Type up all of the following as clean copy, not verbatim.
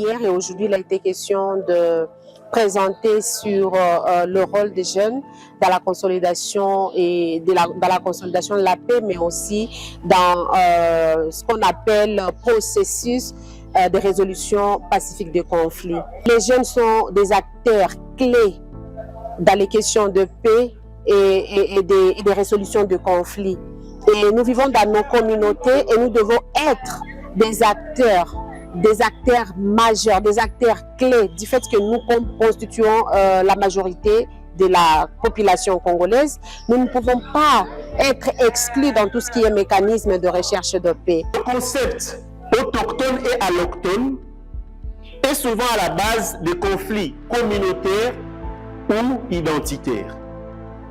hier et aujourd'hui, il a été question de présenter sur le rôle des jeunes dans la consolidation dans la consolidation de la paix, mais aussi dans ce qu'on appelle processus de résolution pacifique des conflits. Les jeunes sont des acteurs clés dans les questions de paix et des résolutions de conflits. Et nous vivons dans nos communautés et nous devons être des acteurs majeurs, des acteurs clés du fait que nous constituons la majorité de la population congolaise. Nous ne pouvons pas être exclus dans tout ce qui est mécanisme de recherche de paix. Le concept autochtone et allochtone est souvent à la base des conflits communautaires ou identitaires.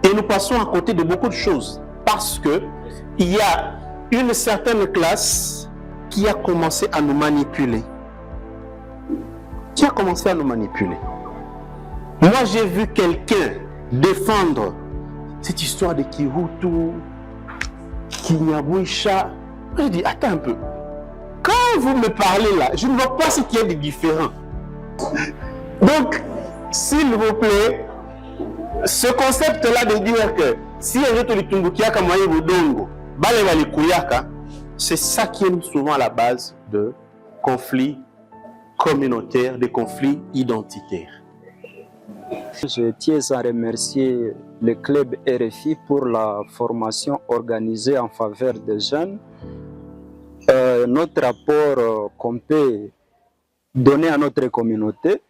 Et nous passons à côté de beaucoup de choses parce que il y a une certaine classe qui a commencé à nous manipuler. Moi, j'ai vu quelqu'un défendre cette histoire de Kihutu, Kinyabouisha. Je dis, attends un peu. Quand vous me parlez là, je ne vois pas ce qu'il y a de différent. Donc, s'il vous plaît, ce concept-là de dire que si un autre litumbukia kama budongo, c'est ça qui est souvent à la base de conflits communautaires, de conflits identitaires. Je tiens à remercier le club RFI pour la formation organisée en faveur des jeunes. Notre apport qu'on peut donner à notre communauté,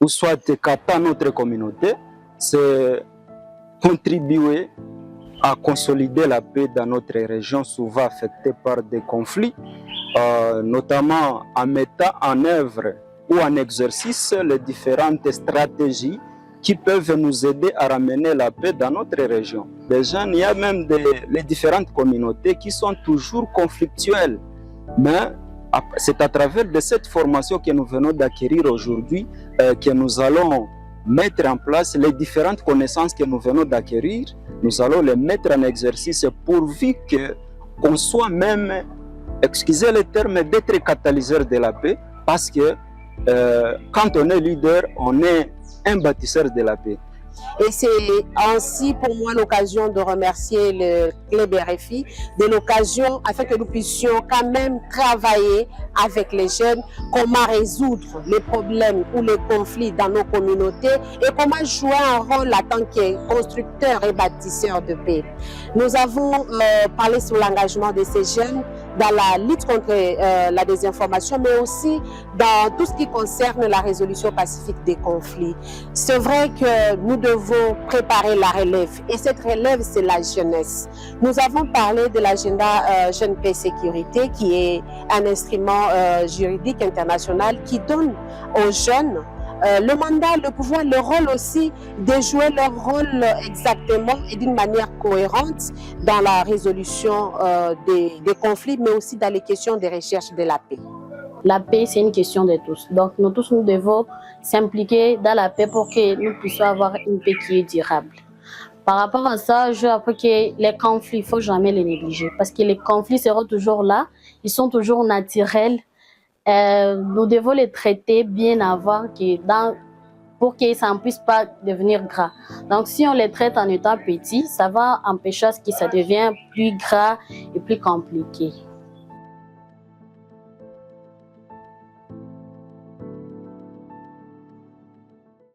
ou soit qu'à notre communauté, c'est contribuer à consolider la paix dans notre région souvent affectée par des conflits, notamment en mettant en œuvre ou en exercice les différentes stratégies qui peuvent nous aider à ramener la paix dans notre région. Les jeunes, il y a même les différentes communautés qui sont toujours conflictuelles, mais c'est à travers de cette formation que nous venons d'acquérir aujourd'hui que nous allons mettre en place les différentes connaissances que nous venons d'acquérir. Nous allons les mettre en exercice pourvu qu'on soit même, excusez le terme, d'être catalyseur de la paix, parce que quand on est leader, on est un bâtisseur de la paix. Et c'est ainsi pour moi l'occasion de remercier le club RFI, de l'occasion afin que nous puissions quand même travailler avec les jeunes, comment résoudre les problèmes ou les conflits dans nos communautés et comment jouer un rôle en tant que constructeur et bâtisseur de paix. Nous avons parlé sur l'engagement de ces jeunes dans la lutte contre la désinformation, mais aussi dans tout ce qui concerne la résolution pacifique des conflits. C'est vrai que nous devons préparer la relève et cette relève, c'est la jeunesse. Nous avons parlé de l'agenda Jeune Paix Sécurité qui est un instrument juridique international qui donne aux jeunes le mandat, le pouvoir, le rôle aussi de jouer leur rôle exactement et d'une manière cohérente dans la résolution des conflits, mais aussi dans les questions de recherche de la paix. La paix, c'est une question de tous. Donc, nous tous, nous devons s'impliquer dans la paix pour que nous puissions avoir une paix qui est durable. Par rapport à ça, je vois que les conflits, il ne faut jamais les négliger parce que les conflits seront toujours là, ils sont toujours naturels. Nous devons les traiter bien avant pour que ça ne puisse pas devenir gras. Donc, si on les traite en étant petits, ça va empêcher à ce que ça devienne plus gras et plus compliqué.